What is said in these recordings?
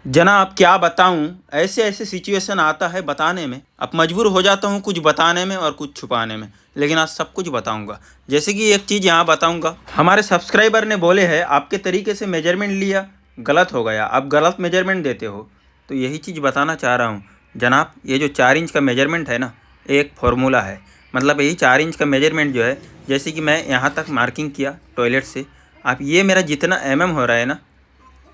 जनाब क्या बताऊं, ऐसे ऐसे सिचुएशन आता है बताने में, अब मजबूर हो जाता हूं कुछ बताने में और कुछ छुपाने में। लेकिन आज सब कुछ बताऊंगा। जैसे कि एक चीज़ यहाँ बताऊंगा, हमारे सब्सक्राइबर ने बोले हैं आपके तरीके से मेजरमेंट लिया गलत हो गया, आप गलत मेजरमेंट देते हो। तो यही चीज़ बताना चाह रहा हूँ जनाब। ये जो 4 इंच का मेजरमेंट है ना, एक फार्मूला है। मतलब यही 4 इंच का मेजरमेंट जो है, जैसे कि मैं यहाँ तक मार्किंग किया टॉयलेट से, आप ये मेरा जितना हो रहा है ना,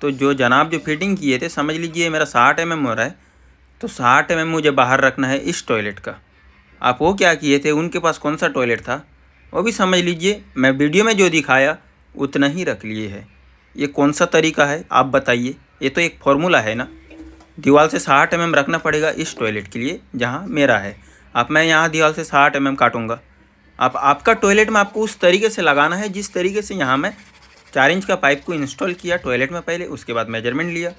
तो जो जनाब जो फिटिंग किए थे, समझ लीजिए मेरा 60 हो रहा है। तो 60 मुझे बाहर रखना है इस टॉयलेट का। आप वो क्या किए थे, उनके पास कौन सा टॉयलेट था वो भी समझ लीजिए, मैं वीडियो में जो दिखाया उतना ही रख लिए है। ये कौन सा तरीका है आप बताइए। ये तो एक फार्मूला है ना, दीवार से 60 रखना पड़ेगा इस टॉयलेट के लिए जहाँ मेरा है। अब मैं यहाँ दीवार से 60 काटूँगा। अब आपका टॉयलेट में आपको उस तरीके से लगाना है जिस तरीके से यहाँ मैं 4 इंच का पाइप को इंस्टॉल किया टॉयलेट में पहले, उसके बाद मेजरमेंट लिया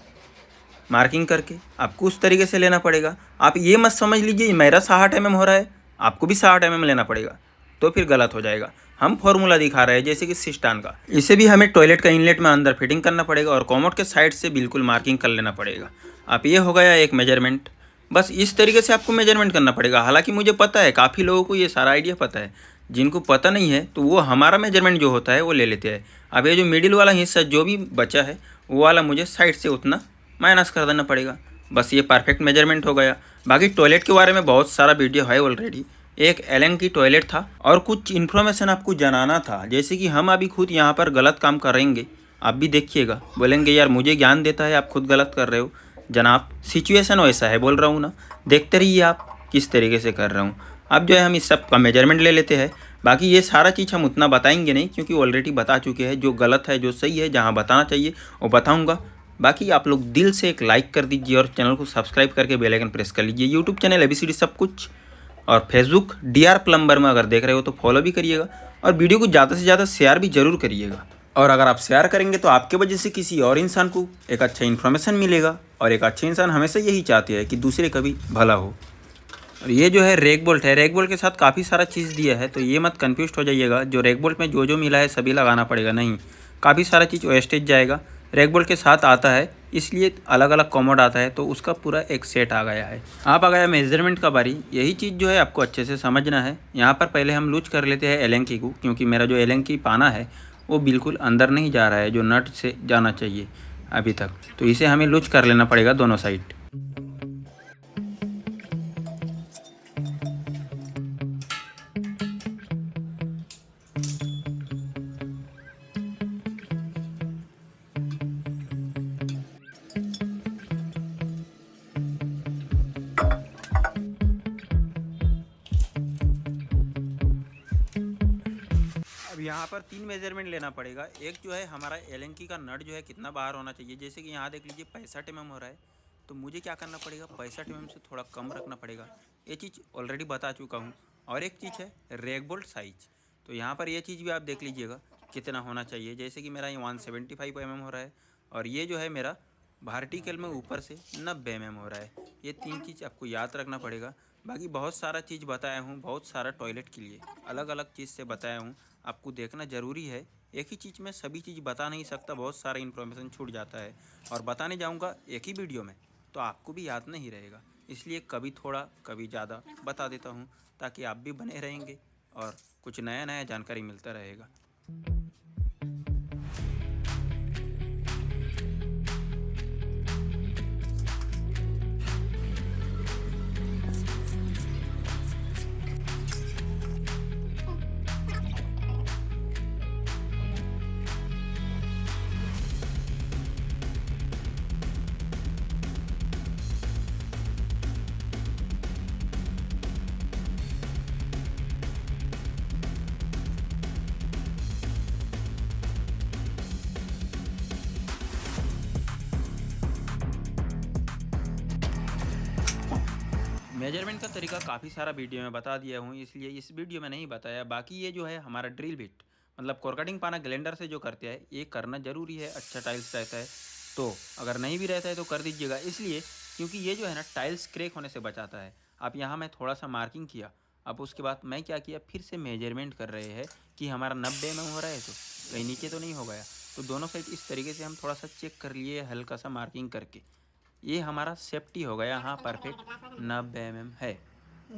मार्किंग करके। आपको उस तरीके से लेना पड़ेगा। आप ये मत समझ लीजिए मेरा 60 हो रहा है आपको भी 60 लेना पड़ेगा, तो फिर गलत हो जाएगा। हम फॉर्मूला दिखा रहे हैं जैसे कि सिस्टान का, इसे भी हमें टॉयलेट का इनलेट में अंदर फिटिंग करना पड़ेगा और कॉमोड के साइड से बिल्कुल मार्किंग कर लेना पड़ेगा। आप ये हो गया एक मेजरमेंट। बस इस तरीके से आपको मेजरमेंट करना पड़ेगा। हालांकि मुझे पता है काफ़ी लोगों को ये सारा आइडिया पता है, जिनको पता नहीं है तो वो हमारा मेजरमेंट जो होता है वो ले लेते हैं। अब ये जो मिडिल वाला हिस्सा जो भी बचा है वो वाला मुझे साइड से उतना माइनस कर देना पड़ेगा। बस ये परफेक्ट मेजरमेंट हो गया। बाकी टॉयलेट के बारे में बहुत सारा वीडियो है ऑलरेडी। एक एलन की टॉयलेट था और कुछ इन्फॉर्मेशन आपको जनाना था, जैसे कि हम अभी खुद यहाँ पर गलत काम करेंगे, आप भी देखिएगा, बोलेंगे यार मुझे ज्ञान देता है आप खुद गलत कर रहे हो। जनाब सिचुएशन वैसा है, बोल रहा हूँ ना, देखते रहिए आप किस तरीके से कर रहा हूँ। अब जो है हम इस सब का मेजरमेंट ले लेते हैं। बाकी ये सारा चीज़ हम उतना बताएंगे नहीं, क्योंकि ऑलरेडी बता चुके हैं। जो गलत है जो सही है, जहाँ बताना चाहिए वो बताऊँगा। बाकी आप लोग दिल से एक लाइक कर दीजिए और चैनल को सब्सक्राइब करके बेल आइकन प्रेस कर लीजिए। यूट्यूब चैनल ABCD सब कुछ, और फेसबुक DR प्लम्बर में अगर देख रहे हो तो फॉलो भी करिएगा, और वीडियो को ज़्यादा से ज़्यादा शेयर भी ज़रूर करिएगा। और अगर आप शेयर करेंगे तो आपके वजह से किसी और इंसान को एक अच्छा इन्फॉर्मेशन मिलेगा, और एक अच्छे इंसान हमेशा यही चाहते हैं कि दूसरे का भी भला हो। और ये जो है रेक बोल्ट है, रेक बोल्ट के साथ काफ़ी सारा चीज़ दिया है, तो ये मत कन्फ्यूज हो जाइएगा जो रेक बोल्ट में जो जो मिला है सभी लगाना पड़ेगा, नहीं, काफ़ी सारा चीज़ वेस्टेज जाएगा। रेक बोल्ट के साथ आता है, इसलिए अलग अलग कॉमोड आता है, तो उसका पूरा एक सेट आ गया है। आप आ गया मेजरमेंट का बारी। यही चीज़ जो है आपको अच्छे से समझना है। यहाँ पर पहले हम लूज कर लेते हैं एलेंकी को, क्योंकि मेरा जो एलेंकी पाना है वो बिल्कुल अंदर नहीं जा रहा है जो नट से जाना चाहिए अभी तक, तो इसे हमें लूज कर लेना पड़ेगा दोनों साइड। अब यहाँ पर 3 मेजरमेंट लेना पड़ेगा। एक जो है हमारा एलेंकी का नट जो है कितना बाहर होना चाहिए, जैसे कि यहाँ देख लीजिए 65 हो रहा है, तो मुझे क्या करना पड़ेगा, 65 से थोड़ा कम रखना पड़ेगा। ये चीज़ ऑलरेडी बता चुका हूँ। और एक चीज़ है रेक बोल्ट साइज, तो यहाँ पर ये चीज़ भी आप देख लीजिएगा कितना होना चाहिए। जैसे कि मेरा ये 175 हो रहा है, और ये जो है मेरा वर्टिकल में ऊपर से 90 हो रहा है। ये 3 चीज़ आपको याद रखना पड़ेगा। बाकी बहुत सारा चीज़ बताया हूँ, बहुत सारा टॉयलेट के लिए अलग अलग चीज़ से बताया हूँ, आपको देखना ज़रूरी है। एक ही चीज़ में सभी चीज़ बता नहीं सकता, बहुत सारा इन्फॉर्मेशन छूट जाता है, और बताने जाऊँगा एक ही वीडियो में तो आपको भी याद नहीं रहेगा। इसलिए कभी थोड़ा कभी ज़्यादा बता देता हूँ, ताकि आप भी बने रहेंगे और कुछ नया नया जानकारी मिलता रहेगा। मेजरमेंट का तरीका काफ़ी सारा वीडियो में बता दिया हूँ, इसलिए इस वीडियो में नहीं बताया। बाकी ये जो है हमारा ड्रिल बिट, मतलब कोरकटिंग पाना ग्लेंडर से जो करते हैं, ये करना ज़रूरी है। अच्छा टाइल्स रहता है तो, अगर नहीं भी रहता है तो कर दीजिएगा, इसलिए क्योंकि ये जो है ना टाइल्स क्रैक होने से बचाता है। अब यहाँ मैं थोड़ा सा मार्किंग किया, अब उसके बाद मैं क्या किया, फिर से मेजरमेंट कर रहे हैं कि हमारा 90 में हो रहा है तो कहीं नीचे तो नहीं हो गया। तो दोनों साइड इस तरीके से हम थोड़ा सा चेक कर लिए हल्का सा मार्किंग करके, ये हमारा सेफ्टी हो गया। हाँ परफेक्ट 90 mm है।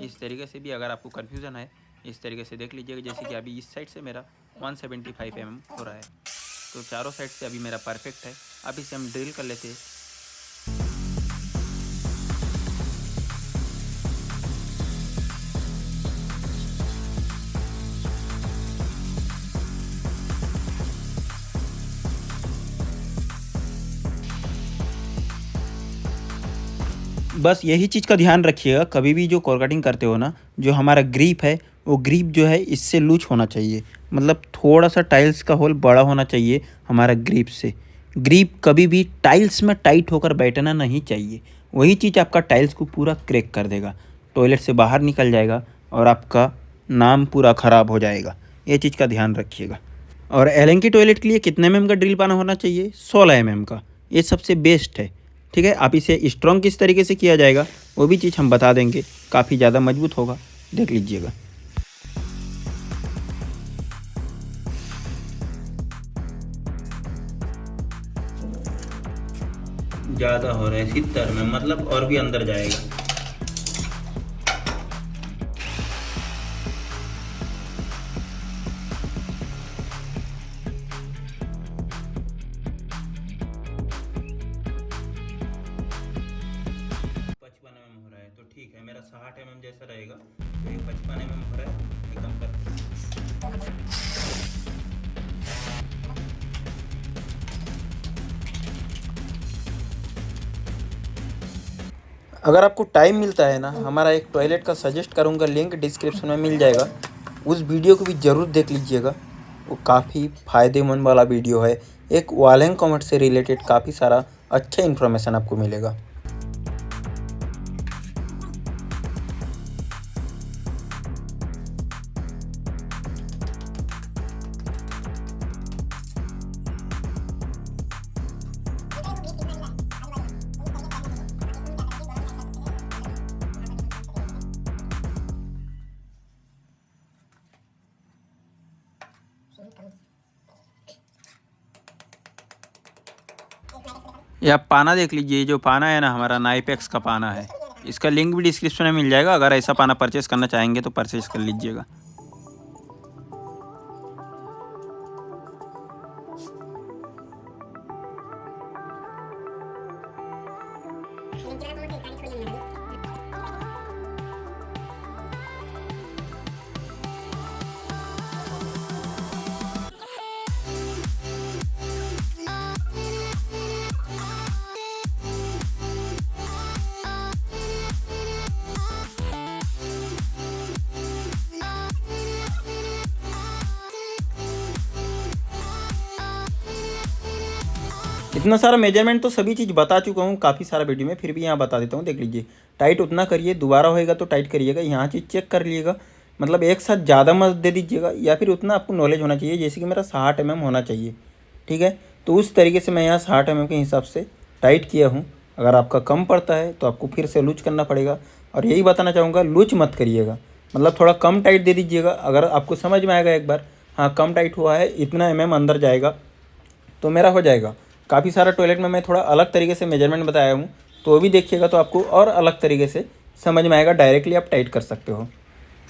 इस तरीके से भी अगर आपको कन्फ्यूज़न है इस तरीके से देख लीजिएगा। जैसे कि अभी इस साइड से मेरा 175 mm हो रहा है, तो चारों साइड से अभी मेरा परफेक्ट है। अब इसे हम ड्रिल कर लेते हैं। बस यही चीज़ का ध्यान रखिएगा, कभी भी जो कोर कटिंग करते हो ना, जो हमारा ग्रिप है वो ग्रिप जो है इससे लूज होना चाहिए। मतलब थोड़ा सा टाइल्स का होल बड़ा होना चाहिए हमारा ग्रिप से। ग्रिप कभी भी टाइल्स में टाइट होकर बैठना नहीं चाहिए। वही चीज़ आपका टाइल्स को पूरा क्रैक कर देगा, टॉयलेट से बाहर निकल जाएगा और आपका नाम पूरा ख़राब हो जाएगा। ये चीज़ का ध्यान रखिएगा। और एलन की टॉयलेट के लिए कितने mm का ड्रिल पाना होना चाहिए? 16 mm का। ये सबसे बेस्ट है। ठीक है, आप इसे स्ट्रॉन्ग किस तरीके से किया जाएगा वो भी चीज़ हम बता देंगे, काफ़ी ज़्यादा मजबूत होगा, देख लीजिएगा। ज़्यादा हो रहा है 70 में, मतलब और भी अंदर जाएगा। हो रहा है तो ठीक है, मेरा 60 mm जैसा रहेगा, तो ये 55 mm हो रहा है एकदम परफेक्ट। अगर आपको टाइम मिलता है ना, हमारा एक टॉयलेट का सजेस्ट करूँगा, लिंक डिस्क्रिप्शन में मिल जाएगा, उस वीडियो को भी ज़रूर देख लीजिएगा। वो काफ़ी फ़ायदेमंद वाला वीडियो है। एक वॉल हैंग कॉमेट से रिलेटेड काफ़ी सारा अच्छा इन्फॉर्मेशन आपको मिलेगा। ये आप पाना देख लीजिए, जो पाना है ना हमारा नाइपेक्स का पाना है। इसका लिंक भी डिस्क्रिप्शन में मिल जाएगा, अगर ऐसा पाना परचेस करना चाहेंगे तो परचेस कर लीजिएगा। इतना सारा मेजरमेंट तो सभी चीज़ बता चुका हूँ काफ़ी सारा वीडियो में, फिर भी यहाँ बता देता हूँ, देख लीजिए। टाइट उतना करिए, दोबारा होएगा तो टाइट करिएगा। यहाँ चीज़ चेक कर लीजिएगा, मतलब एक साथ ज़्यादा मत दे दीजिएगा, या फिर उतना आपको नॉलेज होना चाहिए। जैसे कि मेरा 60 mm होना चाहिए, ठीक है, तो उस तरीके से मैं यहाँ 60 mm के हिसाब से टाइट किया हूँ। अगर आपका कम पड़ता है तो आपको फिर से लूज करना पड़ेगा। और यही बताना चाहूँगा, लूज मत करिएगा, मतलब थोड़ा कम टाइट दे दीजिएगा। अगर आपको समझ में आएगा एक बार, हाँ कम टाइट हुआ है, इतना अंदर जाएगा तो मेरा हो जाएगा। काफ़ी सारा टॉयलेट में मैं थोड़ा अलग तरीके से मेजरमेंट बताया हूँ, तो वो भी देखिएगा तो आपको और अलग तरीके से समझ में आएगा, डायरेक्टली आप टाइट कर सकते हो।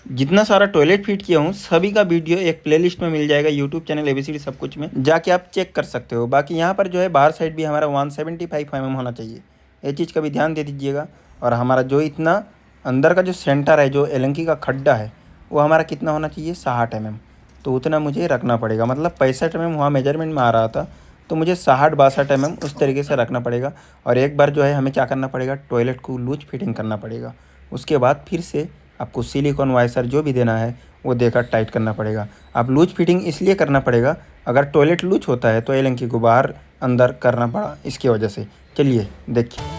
जितना सारा टॉयलेट फिट किया हूँ सभी का वीडियो एक प्लेलिस्ट में मिल जाएगा, यूट्यूब चैनल ABCD सब कुछ में जाके आप चेक कर सकते हो। बाकी यहाँ पर जो है बाहर साइड भी हमारा 175 mm होना चाहिए, ये चीज़ का भी ध्यान दे दीजिएगा। और हमारा जो इतना अंदर का जो सेंटर है, जो एलंकी का खड्डा है, वो हमारा कितना होना चाहिए? 60 mm। तो उतना मुझे रखना पड़ेगा, मतलब 65 mm वहाँ मेजरमेंट में आ रहा था, तो मुझे 60-62 mm उस तरीके से रखना पड़ेगा। और एक बार जो है हमें क्या करना पड़ेगा, टॉयलेट को लूज फिटिंग करना पड़ेगा। उसके बाद फिर से आपको सिलिकॉन वाइसर जो भी देना है वो देकर टाइट करना पड़ेगा। आप लूज फिटिंग इसलिए करना पड़ेगा, अगर टॉयलेट लूज होता है तो एलंकी को बाहर अंदर करना पड़ा इसकी वजह से। चलिए देखिए।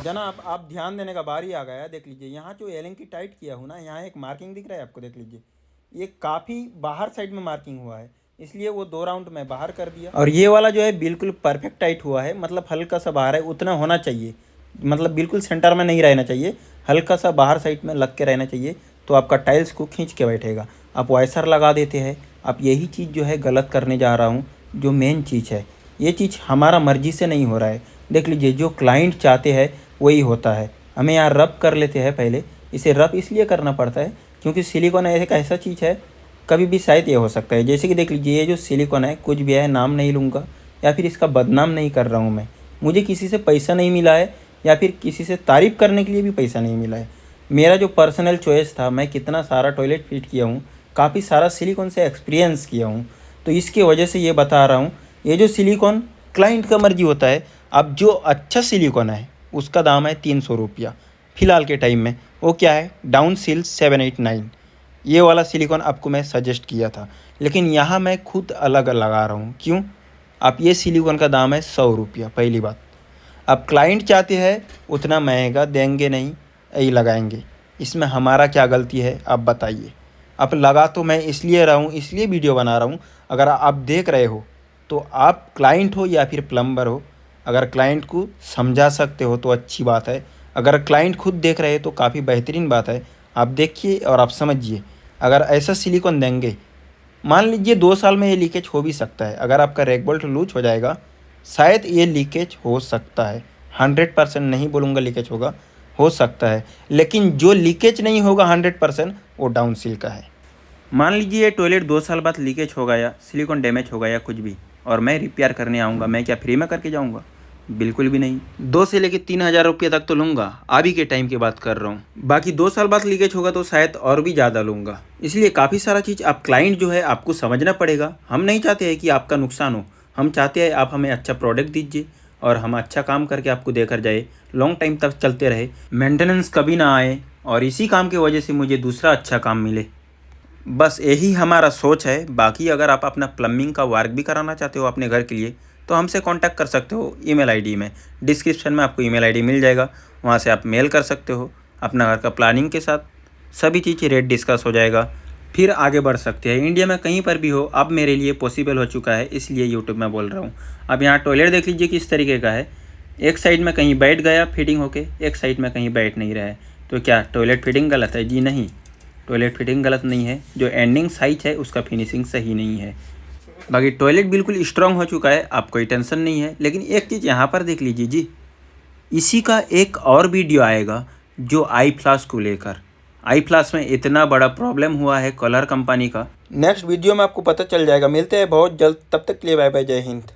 जनाब आप ध्यान देने का बारी आ गया। देख लीजिए यहाँ जो एलिंग की टाइट किया हूँ ना, यहाँ एक मार्किंग दिख रहा है आपको, देख लीजिए ये काफ़ी बाहर साइड में मार्किंग हुआ है, इसलिए वो 2 राउंड में बाहर कर दिया। और ये वाला जो है बिल्कुल परफेक्ट टाइट हुआ है, मतलब हल्का सा बाहर है, उतना होना चाहिए, मतलब बिल्कुल सेंटर में नहीं रहना चाहिए, हल्का सा बाहर साइड में लग के रहना चाहिए, तो आपका टाइल्स को खींच के बैठेगा। आप वाइसर लगा देते हैं, आप यही चीज़ जो है गलत करने जा रहा हूँ। जो मेन चीज़ है, ये चीज़ हमारा मर्जी से नहीं हो रहा है। देख लीजिए जो क्लाइंट चाहते हैं वही होता है। हमें यहाँ रब कर लेते हैं पहले, इसे रब इसलिए करना पड़ता है क्योंकि सिलिकॉन एक ऐसा चीज़ है, कभी भी शायद ये हो सकता है। जैसे कि देख लीजिए ये जो सिलिकॉन है, कुछ भी है, नाम नहीं लूँगा या फिर इसका बदनाम नहीं कर रहा हूँ मैं, मुझे किसी से पैसा नहीं मिला है या फिर किसी से तारीफ़ करने के लिए भी पैसा नहीं मिला है। मेरा जो पर्सनल चॉइस था, मैं कितना सारा टॉयलेट फिट किया हूँ, काफ़ी सारा सिलिकॉन से एक्सपीरियंस किया हूँ, तो इसकी वजह से ये बता रहा हूँ। ये जो सिलिकॉन क्लाइंट का मर्जी होता है। अब जो अच्छा सिलिकॉन है उसका दाम है 300 रुपया फ़िलहाल के टाइम में। वो क्या है, डाउन सील 789, ये वाला सिलिकॉन आपको मैं सजेस्ट किया था, लेकिन यहाँ मैं खुद अलग लगा रहा हूँ। क्यों? आप ये सिलिकॉन का दाम है 100 रुपया, पहली बात। अब क्लाइंट चाहते हैं उतना महंगा देंगे नहीं, यही लगाएंगे, इसमें हमारा क्या गलती है आप बताइए। अब लगा तो मैं इसलिए रहा हूँ, इसलिए वीडियो बना रहा हूँ। अगर आप देख रहे हो तो आप क्लाइंट हो या फिर प्लम्बर हो, अगर क्लाइंट को समझा सकते हो तो अच्छी बात है। अगर क्लाइंट खुद देख रहे हैं तो काफ़ी बेहतरीन बात है। आप देखिए और आप समझिए। अगर ऐसा सिलिकॉन देंगे, मान लीजिए 2 साल में ये लीकेज हो भी सकता है। अगर आपका रैक बोल्ट लूज हो जाएगा, शायद ये लीकेज हो सकता है, 100% नहीं बोलूँगा लीकेज होगा, हो सकता है। लेकिन जो लीकेज नहीं होगा 100%, वो डाउन सील का है। मान लीजिए ये टॉयलेट 2 साल बाद लीकेज हो गया, सिलिकॉन डैमेज हो गया कुछ भी, और मैं रिपेयर करने आऊँगा, मैं क्या फ्री में करके जाऊँगा? बिल्कुल भी नहीं। 2 से लेके 3,000 रुपये तक तो लूँगा, अभी के टाइम की बात कर रहा हूँ। बाकी 2 साल बाद लीकेज होगा तो शायद और भी ज़्यादा लूँगा। इसलिए काफ़ी सारा चीज़ आप क्लाइंट जो है आपको समझना पड़ेगा। हम नहीं चाहते हैं कि आपका नुकसान हो, हम चाहते हैं आप हमें अच्छा प्रोडक्ट दीजिए और हम अच्छा काम करके आपको देकर जाए, लॉन्ग टाइम तक चलते रहे, मेंटेनेंस कभी ना आए, और इसी काम की वजह से मुझे दूसरा अच्छा काम मिले। बस यही हमारा सोच है। बाकी अगर आप अपना प्लम्बिंग का वर्क भी कराना चाहते हो अपने घर के लिए, तो हमसे कांटेक्ट कर सकते हो ईमेल आईडी में। डिस्क्रिप्शन में आपको ईमेल आईडी मिल जाएगा, वहाँ से आप मेल कर सकते हो अपना घर का प्लानिंग के साथ। सभी चीज़ें रेट डिस्कस हो जाएगा, फिर आगे बढ़ सकते हैं। इंडिया में कहीं पर भी हो, अब मेरे लिए पॉसिबल हो चुका है, इसलिए यूट्यूब में बोल रहा हूँ। अब यहाँ टॉयलेट देख लीजिए किस तरीके का है। एक साइड में कहीं बैठ गया फिटिंग होके, एक साइड में कहीं बैठ नहीं रहा है। तो क्या टॉयलेट फिटिंग गलत है? जी नहीं, टॉयलेट फिटिंग गलत नहीं है, जो एंडिंग साइज है उसका फिनिशिंग सही नहीं है। बाकी टॉयलेट बिल्कुल स्ट्रांग हो चुका है, आप कोई टेंशन नहीं है। लेकिन एक चीज़ यहाँ पर देख लीजिए जी, इसी का एक और वीडियो आएगा जो आई फ्लास को लेकर। आई फ्लास में इतना बड़ा प्रॉब्लम हुआ है कलर कंपनी का, नेक्स्ट वीडियो में आपको पता चल जाएगा। मिलते हैं बहुत जल्द, तब तक के लिए बाय बाय, जय हिंद।